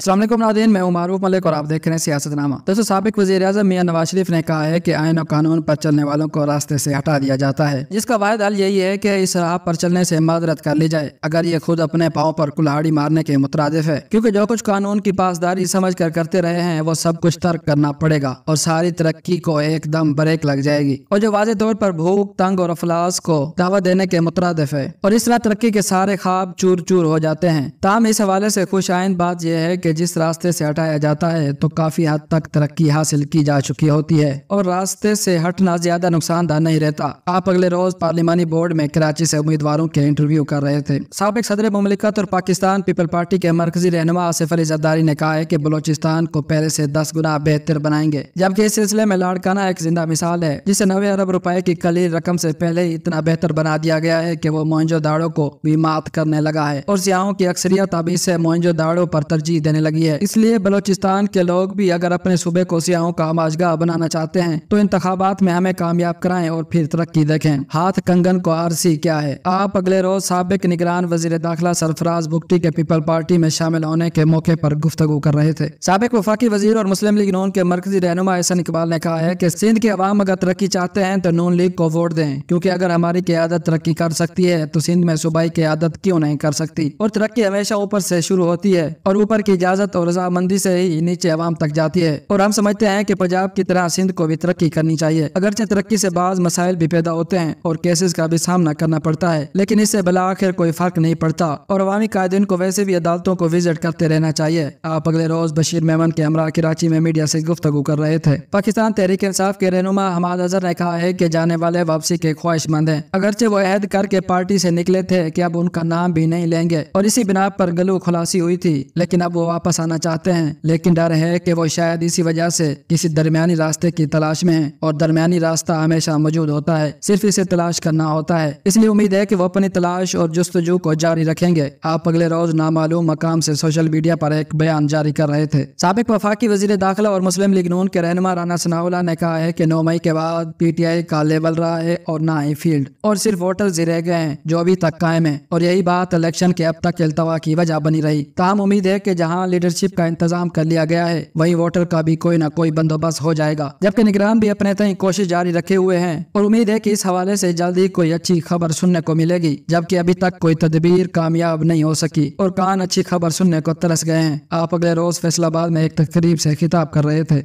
अस्सलाम वालेकुम नाज़रीन, मैं मारूफ मलिक और आप देख रहे हैं सियासतनामा। दोस्तों, साबिक वज़ीर-ए-आज़म मियां नवाज शरीफ ने कहा है कि आईन और कानून पर चलने वालों को रास्ते से हटा दिया जाता है, जिसका वाहिद हल यही है कि इस राह पर चलने से माजरत कर ली जाए अगर ये खुद अपने पाँव पर कुल्हाड़ी मारने के मुतरादिफ है, क्योंकि जो कुछ कानून की पासदारी समझ कर करते रहे हैं वो सब कुछ तर्क करना पड़ेगा और सारी तरक्की को एकदम ब्रेक लग जाएगी, और जो वाज़े तौर पर भूख, तंग और अफलास को दावा देने के मुतरादिफ है, और इस तरह तरक्की के सारे ख्वाब चूर चूर हो जाते हैं। ताहम इस हवाले से खुश आइंद बात यह है कि जिस रास्ते से हटाया जाता है तो काफी हद तक तरक्की हासिल की जा चुकी होती है और रास्ते से हटना ज्यादा नुकसानदार नहीं रहता। आप अगले रोज पार्लिमानी बोर्ड में कराची से उम्मीदवारों के इंटरव्यू कर रहे थे। साबिक सदर मुमलिकत और पाकिस्तान पीपल पार्टी के मरकजी रहनुमा आसिफ अली जरदारी ने कहा है कि बलोचिस्तान को पहले से 10 गुना बेहतर बनाएंगे, जबकि इस सिलसिले में लाड़काना एक जिंदा मिसाल है, जिसे 90 अरब रुपए की कलील रकम से पहले ही इतना बेहतर बना दिया गया है कि वो मोहनजोदाड़ो को भी मात करने लगा है और सियाहों की अक्सरियत अब इसे मोहनजोदाड़ो पर तरजीह देने लगी है। इसलिए बलोचिस्तान के लोग भी अगर अपने सूबे को सियाहों का आमाजगाह बनाना चाहते हैं तो इंतखाबात में हमें कामयाब कराएं और फिर तरक्की देखें। हाथ कंगन को आरसी क्या है। आप अगले रोज साबिक निगरान वजीर दाखिला सरफराज बुगटी के पीपल पार्टी में शामिल होने के मौके पर गुफ्तगू कर रहे थे। साबिक वफाकी वजीर और मुस्लिम लीग नून के मरकजी रहनुमा एहसन इकबाल ने कहा है कि सिंध के अवाम अगर तरक्की चाहते हैं तो नून लीग को वोट दें, क्योंकि अगर हमारी क़यादत तरक्की कर सकती है तो सिंध में सूबाई क़यादत क्यों नहीं कर सकती। और तरक्की हमेशा ऊपर से शुरू होती है और ऊपर की इजाजत और रजामंदी से ही नीचे अवाम तक जाती है, और हम समझते हैं कि पंजाब की तरह सिंध को भी तरक्की करनी चाहिए। अगरचे तरक्की से बाज मसाइल भी पैदा होते हैं और केसेस का भी सामना करना पड़ता है, लेकिन इससे भला आखिर कोई फर्क नहीं पड़ता और अवामी कायदीन को वैसे भी अदालतों को विजिट करते रहना चाहिए। आप अगले रोज बशीर मेमन के हमरा कराची में मीडिया से गुफ्तगू कर रहे थे। पाकिस्तान तहरीक इंसाफ के रहनुमा हमाद अजहर ने कहा है कि जाने वाले वापसी के ख्वाहिशमंद हैं, अगरचे वो अहद करके पार्टी से निकले थे कि अब उनका नाम भी नहीं लेंगे और इसी बिना पर गलू खुलासी हुई थी, लेकिन अब वो वापस आना चाहते हैं, लेकिन डर है कि वो शायद इसी वजह से किसी दरमियानी रास्ते की तलाश में हैं और दरमियानी रास्ता हमेशा मौजूद होता है, सिर्फ इसे तलाश करना होता है। इसलिए उम्मीद है कि वो अपनी तलाश और जुस्तजू को जारी रखेंगे। आप अगले रोज नामालूम मकाम से सोशल मीडिया पर एक बयान जारी कर रहे थे। साबिक वफाकी वजीर दाखिला और मुस्लिम लीग नून के रहनुमा राना सनाउल्लाह ने कहा है कि 9 मई के बाद PTI का लेवल रहा है और ना ही फील्ड, और सिर्फ वोटर्स ही रह गए हैं जो अभी तक कायम है, और यही बात इलेक्शन के अब तक इल्तवा की वजह बनी रही। ताहम उम्मीद है कि जहां लीडरशिप का इंतजाम कर लिया गया है वहीं वोटर का भी कोई ना कोई बंदोबस्त हो जाएगा, जबकि निगरान भी अपने तय कोशिश जारी रखे हुए हैं और उम्मीद है कि इस हवाले से जल्द ही कोई अच्छी खबर सुनने को मिलेगी, जबकि अभी तक कोई तदबीर कामयाब नहीं हो सकी और कान अच्छी खबर सुनने को तरस गए हैं। आप अगले रोज फैसलाबाद में एक तकरीब से खिताब कर रहे थे।